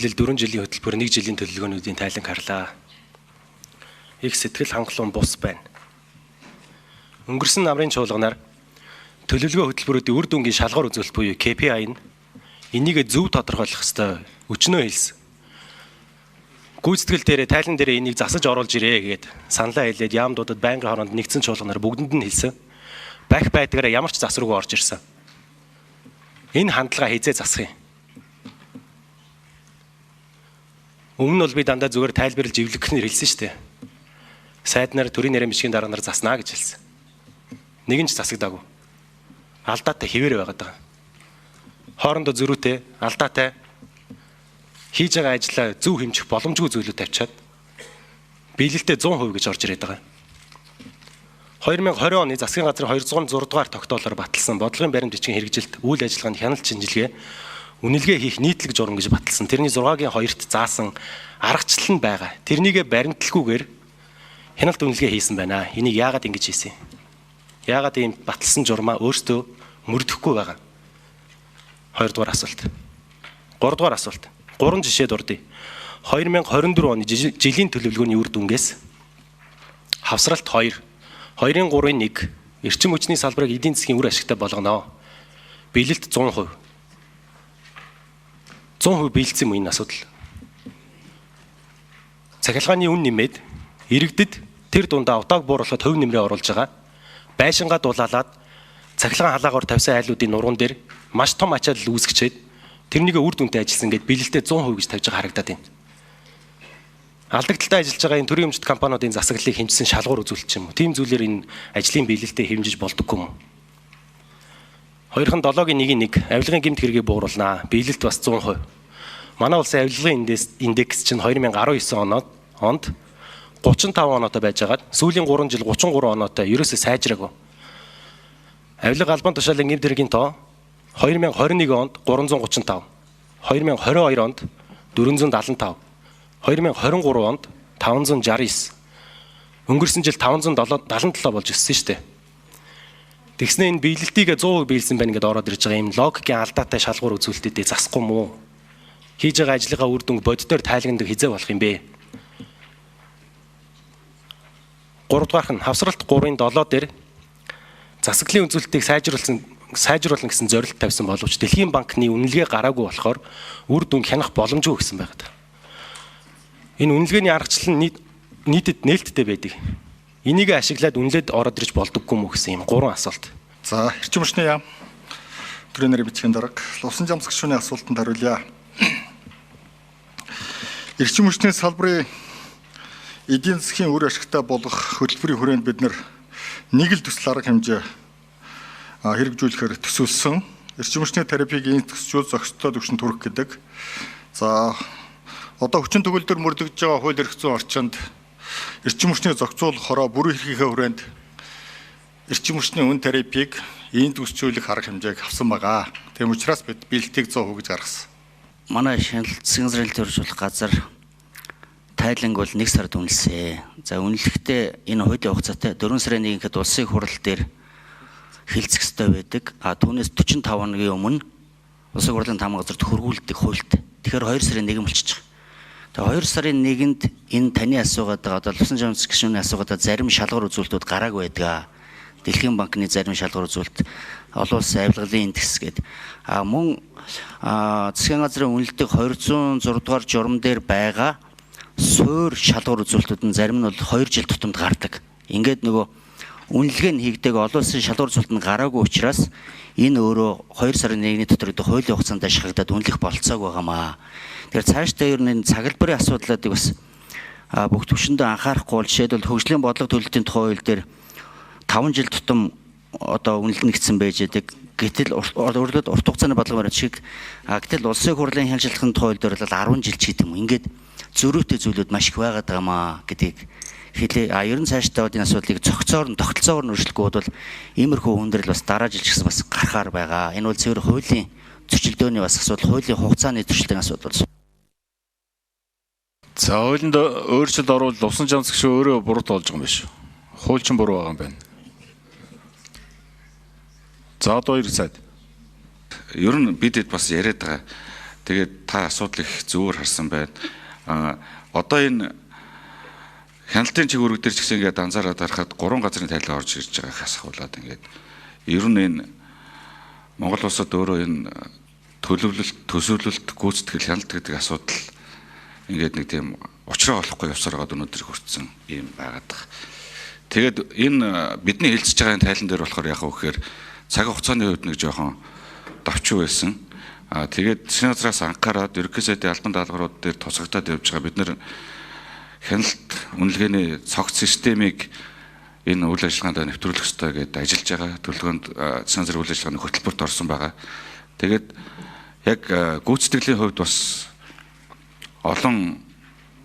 жилэл 4 жилийн хөтөлбөр 1 жилийн төлөвлөгөөнүүдийн тайлан харлаа. Их сэтгэл хангалуун бус байна. Өнгөрсөн намрын чуулганаар төлөвлөгөө хөтөлбөрүүдийн үр дүнгийн шалгуур үзүүлэлт буюу KPI нь энийг зөв тодорхойлох ёстой өчнөө хэлсэн. Гүйцэтгэл дээрээ тайлан дээрээ энийг засаж оруулж ирээ гэгээд саналаа хэлээд яамдуудад байнгын хооронд нэгдсэн чуулганаар бүгдэнд нь хэлсэн. Бах байдгаараа ямар ч засваргүй орж ирсэн. Энэ хандлага хизээ засах юм. Өмнө нь бол би дандаа зүгээр тайлбарлаж эвлэгхнэр хэлсэн шүү дээ. Сайднаар төрийн нэрийн бичгийн дараа нар заснаа гэж хэлсэн. Нэгэн ч засагдаагүй. Алдаатай хэвээр байгаад байгаа. Хоорондоо зөрүүтэй, алдаатай хийж байгаа ажлаа зөв хэмжих боломжгүй зүйлүүд тавьчаад биелэлтэд 100% гэж орж ирээд байгаа. 2020 оны засгийн газрын 206 дугаар тогтоолоор баталсан бодлогын баримт бичгийн хэрэгжилт үйл ажиллагааны хяналт шинжилгээ үнэлгээ хийх нийтлэг журам гэж баталсан. Тэрний 6-гийн 2-т заасан аргачлал нь байгаа. Тэрнийгээ баримтлахгүйгээр хяналт үнэлгээ хийсэн байна. Энийг яагаад ингэж хийсэн юм? Яагаад ийм баталсан журмаа өөртөө мөрдөхгүй байгаа? 2 дугаар асуулт. 3 дугаар асуулт. 3 жишээ дурдъя. 2024 оны жилийн төлөвлөгөөний үр дүнгээс хавсралт 2, 2-ын 3-ын 1 эрчим хүчний салбарыг эдийн засгийн үр ашигтай болгоно. Биелэлт 100%. 100% биелсэн юм энэ асуудал. Цахилгааны үн нэмээд иргэдэд тэр дундаа удааг бууруулахад хөв нэмрээ оруулж байгаа. Байшингаа дулаалаад цахилгаан халаагаар тавьсан айлуудын нуруунд дээр маш том ачаалал үүсгэчээд тэрнийг үр дүнтэй ажилласан гэд биелэлтэд 100% гэж тавьж байгаа харагдаад байна. Алдагдaltaй ажиллаж байгаа энэ төрийн өмчт компаниудын засаглалыг хэмжсэн шалгуур үзүүлэлт юм уу? Тийм зүйлээр энэ ажлын биелэлтэд хэмжиж болдоггүй юм уу? 2-7-гийн 1-1 авилгын гэмт хэрэгийг бууруулнаа. Биелэлт бас 100%. Манай улсын авилгын индекс чинь 2019 онд 35 оноотой байжгаад сүүлийн 3 жил 33 оноотой ерөөсөө сайжраагүй. Авилга албан тушаалын гэмт хэргийн тоо 2021 онд 335, 2022 онд 475, 2023 онд 569. Өнгөрсөн жил 577 болж өссөн шүү дээ. Тэгснэ энэ биелэлтийг 100% биелсэн байна гэдээ ороод ирж байгаа юм логикийн алдаатай шалгуур үзүүлэлтүүдийг засахгүй мүү? Хийж байгаа ажлынхаа үр дүнг боддоор тайлагнадаг хизээ болох юм бэ? 3 дугаарх нь хавсралт 3-ын 7 дээр засаглалын үзүүлэлтийг сайжруулна гэсэн зорилт тавьсан боловч Дэлхийн банкны үнэлгээ гараагүй болохоор үр дүн хянах боломжгүй гэсэн байдаг. Энэ үнэлгээний аргачлал нь нийтэд нээлттэй байдаг. Энийг ашиглаад үнэлээд ороод ирж болдоггүй мүү гэсэн юм 3 асуулт. За, эрчим хүчний яам төрийн нэрийн бичгийн дарга Лувсан Жамсаг гишүүний асуултанд хариулъя. Эрчим хүчний салбарын эдийн засгийн үр ашигтай болгох хөтөлбөрийн хүрээнд бид нэг л төсөл арга хэмжээ хэрэгжүүлэхээр төсөөлсөн. Эрчим хүчний терапиг институтчууд зохистой түвшинд хүрэх гэдэг. За, одоо хүчин төгөлдөр мөрдөгдөж байгаа хууль эрх зүйн орчинд эрчим хүчний зохицуулах хороо бүрэн эрхийнхээ хүрээнд эрчим хүчний үн терапиг институтчуулах арга хэмжээг авсан байгаа. Тийм учраас бид биелэлтийг 100% гэж гаргасан. Манай засгийн газрын төрөлжүүлэх газар тайланг бол 1 сард үнэлсэн. За үнэлэхдээ энэ хуулийн хугацаатай 4 сарын 1-нд улсын хурал дээр хэлцэх ёстой байдаг. Түүнээс 45 хоногийн өмнө улсын хурлын тамга газарт хөргүүлдэг хуульт. Тэгэхээр 2 сарын 1 болчихж байгаа. Тэгээ 2 сарын 1-нд энэ таны асуугаад байгаа одоо Лувсан Жамсаг гишүүний асуугаад зарим шалгуур үзүүлэлтүүд гараагүй байдаг. Дэлхийн банкны зарим шалгуур үзүүлэлт, олон улсын авилгалын индекс гэдэг. Мөн засгийн газрын үнэлдэг 206 дугаар журам дээр байгаа суур шалгуур үзүүлэлтүүд нь зарим нь бол 2 жил тутамд гардаг. Ингээд нөгөө үнэлгээ нь хийгдэг олон улсын шалгуур үзүүлэлт нь гараагүй учраас энэ өөрөө 2 сарын 1-ний дотор хуулийн хугацаанд ашиглагдаад үнэлэх болцоог байгаамаа. Тэгэхээр цаашдаа ер нь энэ цаглбарын асуудлуудыг бас бүх түвшиндээ анхаарахгүй бол жишээлбэл хөгжлийн бодлого төлөлтийн тухай хууль дээр 5 жил тутам одоо үнэлнэгдсэн байж байдаг. Гэтэл урт хугацааны бодлого баримт шиг гэтэл улсын хурлын хяналтын тухай хууль дээр бол 10 жил ч гэдэг юм. Ингээд зөрүүтэй зүйлүүд маш их байгаад байгаамаа гэдгийг хэлээ. Ер нь цаашдаа энэ асуудлыг тогтолцоогоор нь өршлөхгүй бол иймэрхүү хүндрэл бас дараа жил ч гэсэн бас гарахаар байгаа. Энэ бол зөвхөн хуулийн зөрчилдөөний бас асуудал, хуулийн хугацааны зөрчилдөөн асуудал. За хуулинд өөрчлөлт оруулж Лувсан Жамсаг гишүүн өөрөө буруутай болж байгаа юм биш үү? Хууль чинь буруу байгаа юм байна. За одоо 2 сайд. Ер нь бидэд бас яриад байгаа. Тэгээд та асуудал их зөвөр харсан байна. Одоо энэ хяналтын чиг үүрэг дээр ч гэсэн ингээд анзаараад харахад 3 газрын тайлбар орж ирж байгааг асахуулаад ингээд ер нь энэ Монгол улсад өөрөө энэ төсөөлөлт гүйцэтгэл хяналт гэдэг асуудал ингээд нэг тийм учраа олохгүй явсараад өнөөдөр хүрсэн юм байгаад байгаа. Тэгээд энэ бидний хэлцэж байгаа тайлан дээр болохоор яг үхээр цаг хугацааны хувьд нэг жоохон давчуу байсан. Тэгээд засгийн газраас анхаарад ерөнхий сайдын албан даалгаврууд дээр тусгагдаад явж байгаа бид нэр хяналт үнэлгээний цогц системийг энэ үйл ажиллагаанд нэвтрүүлэх ёстой гэдээ ажиллаж байгаа. Төлөвлөгөөнд засгийн газрын үйл ажиллагааны хөтөлбөрт орсон байгаа. Тэгээд яг гүйцэтгэлийн хувьд бас олон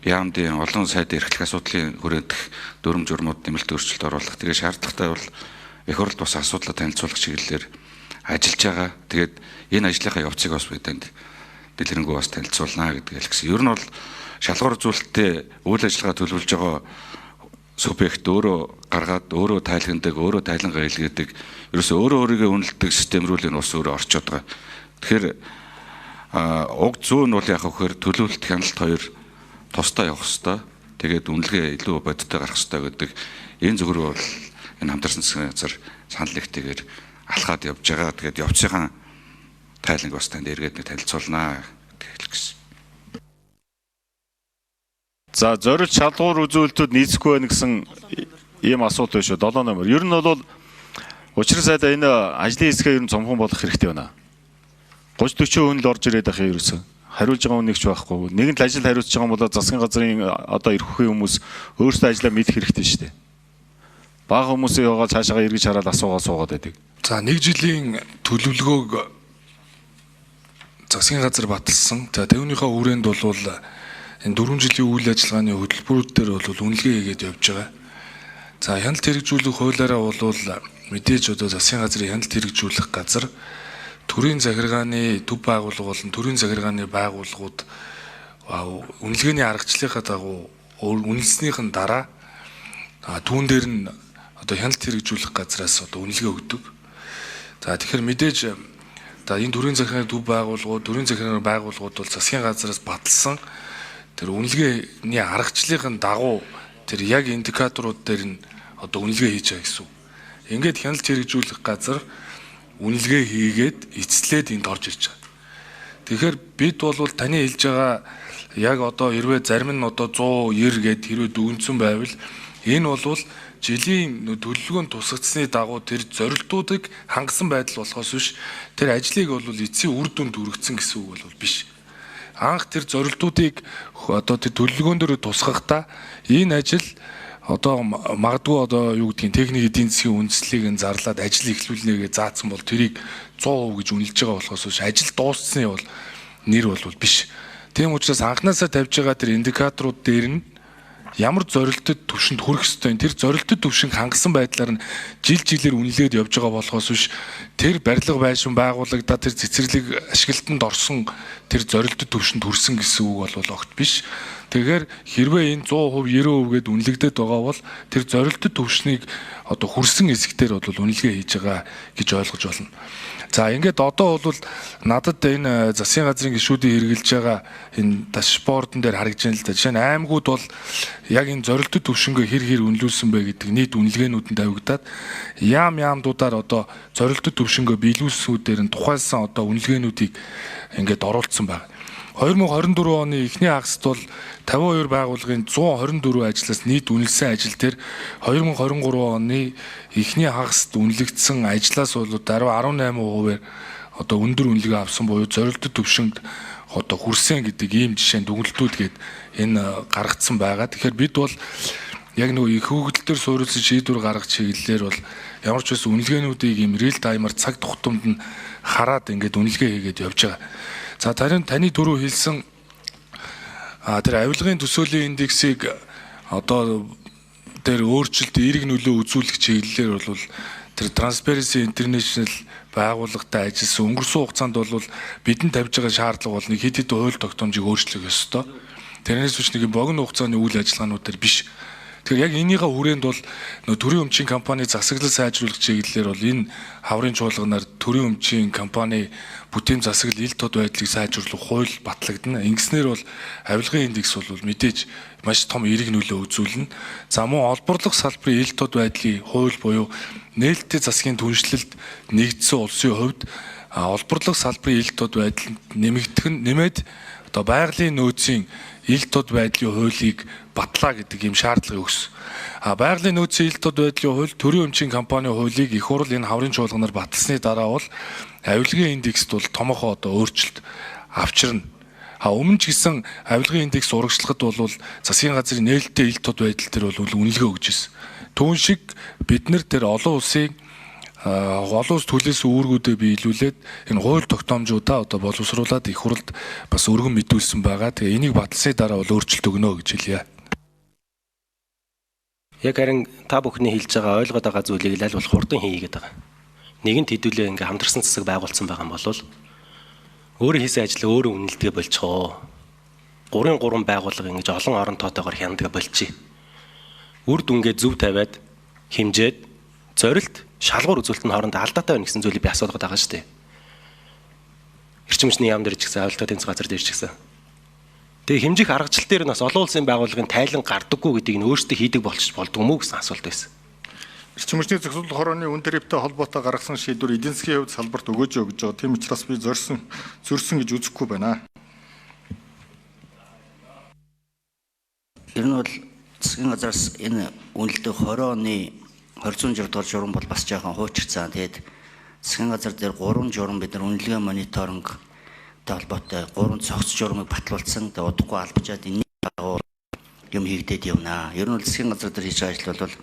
яамдын олон сайдын эрхлэх асуудлын хүрээндх дүрм журмууд нэмэлт өөрчлөлт оруулах. Тэгээд шаардлагатай бол их хурлд бас асуудлаа танилцуулах чиглэлээр ажиллаж байгаа. Тэгээд энэ ажлынхаа явцыг бас бид энд дэлгэрэнгүй бас танилцуулнаа гэдэг хэлсэн. Ер нь бол шалгуур үзүүлэлттэй үйл ажиллагаа төлөвлөж байгаа субъект өөрөө гаргаад өөрөө тайлгандаг, өөрөө тайлангаа илгээдэг, ерөөсөө өөрөө өөрийгөө үнэлдэг систем рүү л энэ бас өөрөө орчод байгаа. Тэгэхээр уг зүүн нь бол яг хөөр төлөвлөлт хяналт хоёр тусдаа явах хэвээр. Тэгээд үнэлгээ илүү бодиттой гарах хэвээр гэдэг энэ зөвхөн бол энэ хамтарсан засгийн газар санал нэгтэйгээр алхаад явж байгаа. Тэгээд явцынхаа тайланг бас танд эргээд нэг танилцуулнаа гэж хэлэх гэсэн. За зорилт шалгуур үзүүлэлтүүд нийцэхгүй байна гэсэн ийм асуудал биш үү? 7 номер. Ер нь бол учир сайдаа энэ ажлын хэсгээ ер нь цомхон болох хэрэгтэй байна. 30-40% л орж ирээд байх юм ерөөсөө. Хариулж байгаа хүн нэгч байхгүй. Нэгэнт ажил хариуцж байгаа юм бол засгийн газрын одоо эрх үхэн хүмүүс өөрсдөө ажиллаа мэдэх хэрэгтэй шүү дээ. Бага хүмүүсээ яваад цаашаа эргэж хараад суугаад байдаг. За 1 жилийн төлөвлөгөөг засгийн газар баталсан. За тэрнийхээ хүрээнд бол энэ 4 жилийн үйл ажиллагааны хөтөлбөрүүд дээр бол үнэлгээ хийгээд явж байгаа. За хяналт хэрэгжүүлэх хуулиараа бол мэдээж одоо засгийн газрын хяналт хэрэгжүүлэх газар төрийн захиргааны төв байгууллага болон төрийн захиргааны байгууллагууд үнэлгээний аргачлалынхаа дагуу үнэлснийхэн дараа түүн дээр нь одоо хяналт хэрэгжүүлэх газраас одоо үнэлгээ өгдөг. За тэгэхээр мэдээж энэ төрийн захиргааны төв байгууллагууд, төрийн захиргааны байгууллагууд бол засгийн газраас баталсан тэр үнэлгээний аргачлалынхаа дагуу тэр яг индикаторууд дээр нь одоо үнэлгээ хийж байгаа гэсэн үг. Ингээд хяналт хэрэгжүүлэх газар үнэлгээ хийгээд эцслээд энд орж ирж байгаа. Тэгэхээр бид бол таны хэлж байгаа яг одоо хэрвээ зарим нь одоо 190 гэд хэрвээ дүгнсэн байвал энэ бол жилийн төлөвлөгөөнд тусгацсны дагуу тэр зорилтуудыг хангасан байдал болохоос биш тэр ажлыг бол эцсийн үр дүнд хүргэсэн гэсэн үг бол биш. Анх тэр зорилтуудыг одоо тэр төлөвлөгөөн дээр тусгахдаа энэ ажил одоо магадгүй одоо юу гэдгийг техник эдийн засгийн үндэслэлийг зарлаад ажил эхлүүлнэгээ заасан бол тэрийг 100% гэж үнэлж байгаа болохоос биш ажил дууссны бол нэр бол биш. Тийм учраас анханасаа тавьж байгаа тэр индикаторууд дээр нь ямар зорилттой түвшинд хүрэх ёстой тэр зорилттой түвшин хангасан байдлаар нь жилээр үнэлээд явж байгаа болохоос биш тэр барилга байшин байгуулагдаад тэр цэцэрлэг ашиглалтанд орсон тэр зорилттой түвшинд хүрсэн гэсэн үг бол огт биш. Тэгэхээр хэрвээ энэ 100% 90% гээд үнэлэгдээд байгаа бол тэр зорилттой түвшнийг одоо хүрсэн хэсгээр бол үнэлгээ хийж байгаа гэж ойлгож байна. За ингээд одоо бол надад энэ засгийн газрын гишүүдийн хэрэгжилж байгаа энэ дашбордон дээр харагдж байна л да. Жишээ нь аймагуд бол яг энэ зорилттой түвшингээ хэр үнэлүүлсэн бэ гэдэг нийт үнэлгээнүүд нь тавигдаад яамдуудаар одоо зорилттой түвшингээ биелүүлсүүдээр нь тухайлсан одоо үнэлгээнүүдийг ингээд оруулсан байна. 2024 оны эхний хагасд бол 52 байгууллагын 124 ажлаас нийт үнэлсэн ажил дээр 2023 оны эхний хагасд үнэлэгдсэн ажлаас бол 18%-аар одоо өндөр үнэлгээ авсан буюу зорилттой түвшинд одоо хүрсэн гэдэг ийм жишээ дүгнэлтүүд гээд энэ гаргацсан байгаа. Тэгэхээр бид бол яг нөгөө их хөвгөл төр суурилсан шийдвэр гаргах чиглэлээр бол ямар ч байсан үнэлгээнүүдийг ийм real time-аар цаг тухтамд нь хараад ингээд үнэлгээ хийгээд явж байгаа. За таны түрүү хэлсэн тэр авилгын төсөөлийн индексийг одоо тэр өөрчлөлт эерэг нөлөө үзүүлэх чиглэлээр бол тэр Transparency International байгууллагатай ажилласан өнгөрсөн хугацаанд бол бидэнд тавьж байгаа шаардлага бол нэг хэд хэдэн хууль тогтоомжийг өөрчлөх ёстой. Тэрнээс биш нэг богино хугацааны үйл ажиллагаанууд төр биш. Тэгэхээр яг энийгээ хүрээнд бол нөө төрийн өмчийн компани засаглал сайжруулах чиглэлээр бол энэ хаврын чуулганаар төрийн өмчийн компани бүтээн засаглал ил тод байдлыг сайжруулах хууль батлагдана. Ингэснээр бол авилгын индекс бол мэдээж маш том эерэг нөлөө үзүүлнэ. За мөн олборлох салбарын ил тод байдлын хууль буюу нээлттэй засгийн түншлэлд нэгдсэн улсын хувьд олборлох салбарын ил тод байдал нэмээд одоо байгалийн нөөцийн ил тод байдлын хуулийг батлаа гэдэг юм шаардлагыг өгсөн. Байгалийн нөөцийн ил тод байдлын хууль төрийн өмчийн компани хуулийг их хурл энэ хаврын чуулганаар баталсны дараа бол авилгын индекст бол томоохоо одоо өөрчлөлт авчирна. Өмнө ч гэсэн авилгын индекс урагшлахад бол засгийн газрын нээлттэй ил тод байдал дээр бол үнэлгээ өгч ирсэн. Түүн шиг бид нар тэр олон улсын олон улс төлөөс үүргүүдэд биелүүлээд энэ хууль тогтоомжуудаа одоо боловсруулад их хурлд бас өргөн мэдүүлсэн байгаа. Тэгээ энийг баталсны дараа бол өөрчлөлт өгнө гэж хэлье. Яг харин та бүхний хэлж байгаа ойлгоод байгаа зүйлийг аль болох хурдан хийгээд байгаа. Нэгэнт хэдүүлээ ингээм хамтарсан засаг байгуулсан байгаа юм бол өөрөө хийсэн ажлаа өөрөө үнэлдэгэ болчихоо. 3-3 байгууллага ингэж олон орон тоотойгоор хяндаг болчих. Үр дүнгээ зөв тавиад хэмжээд зорилт шалгуур үзүүлэлтийн хооронд алдаатай байна гэсэн зүйлийг би асуух гэдэг байгаа шүү дээ. Эрчим хүчний яам дээр ч гэсэн авилтын тэнцвэр газар дээр ч гэсэн. Тэгээ хэмжих аргачлал дээр нь бас олон улсын байгууллагын тайлан гардаггүй гэдгийг нь өөрсдөө хийдэг болдго мүү гэсэн асуулт байсан. Эрчим хүчний зохицуулах хорооны үн тарифтай холбоотой гаргасан шийдвэр эдийн засгийн хувьд салбарт өгөөж байгаа. Тийм учраас би зөрсөн гэж үзэхгүй байна. Ер нь бол засгийн газраас энэ үнэлдэг 20 оны 26 дугаар журам бол бас жоохон хуучирцсан. Тэгээд засгийн газар дээр 3 журам бид нар үнэлгээ мониторинг холбоотой 3 цогц журмыг батлуулсан. Тэгээд удахгүй албажаад энэ юм хийгдээд явна. Ер нь бол засгийн газар дээр хийж байгаа ажил бол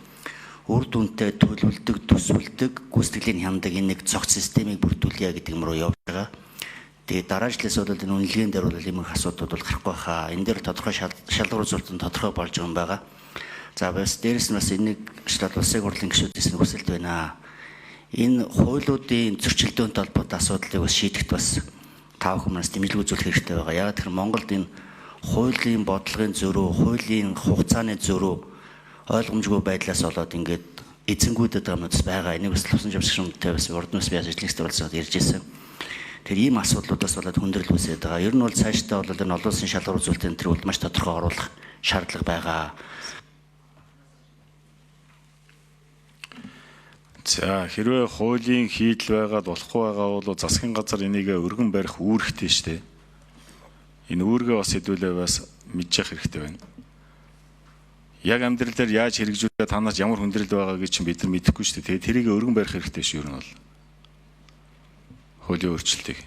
үр дүнтэй төлөвлөдөг, төсвөлдөг, гүйцэтгэлийн хяндаг энэ нэг цогц системийг бүрдүүлье гэдэг юм руу явж байгаа. Тэгээд дараа жилээс бол энэ үнэлгээнд дээр бол ийм их асуудал бол гарахгүй хаа. Энэ дээр тодорхой шалгуур үзүүлэлтэн тодорхой болж байгаа юм байгаа. За бас дээрэс нь бас энийг улсын хурлын гишүүдээс нь хүсэлт байна. Энэ хуулиудын зөрчилдөөнтэй холбоотой асуудлыг бас шийдэхэд бас тав хүмүүст дэмжлэг үзүүлэх хэрэгтэй байгаа. Яг тэр Монголд энэ хуулийн бодлогын зөрүү, хуулийн хугацааны зөрүү ойлгомжгүй байдлаас болоод ингээд эзэнгүүдэд юмнууд байгаа. Энийг бас лувсан жавсгчтай бас урд нь бас би ажлын хэсгээр ярьж ирсэн. Тэр ийм асуудлуудаас болоод хүндрэл үүсээд байгаа. Ер нь бол цаашдаа бол энэ олон улсын шалгуур үзүүлэлтийн тэр бол маш тодорхой оруулах шаардлага байгаа. За хэрвээ хуулийн хийдэл байгаад болохгүй байгаа бол засгийн газар энийг өргөн барих үүрэгтэй шүү дээ. Энэ үүргээ бас хэдүүлээ бас мэдчих хэрэгтэй байна. Яг амьдрал дээр яаж хэрэгжүүлээд танаас ямар хүндрэл байгаа гэж чинь бид нар мэдэхгүй шүү дээ. Тэгээ тэрийг өргөн барих хэрэгтэй шүү ер нь бол. Хуулийн өөрчлөлтийг.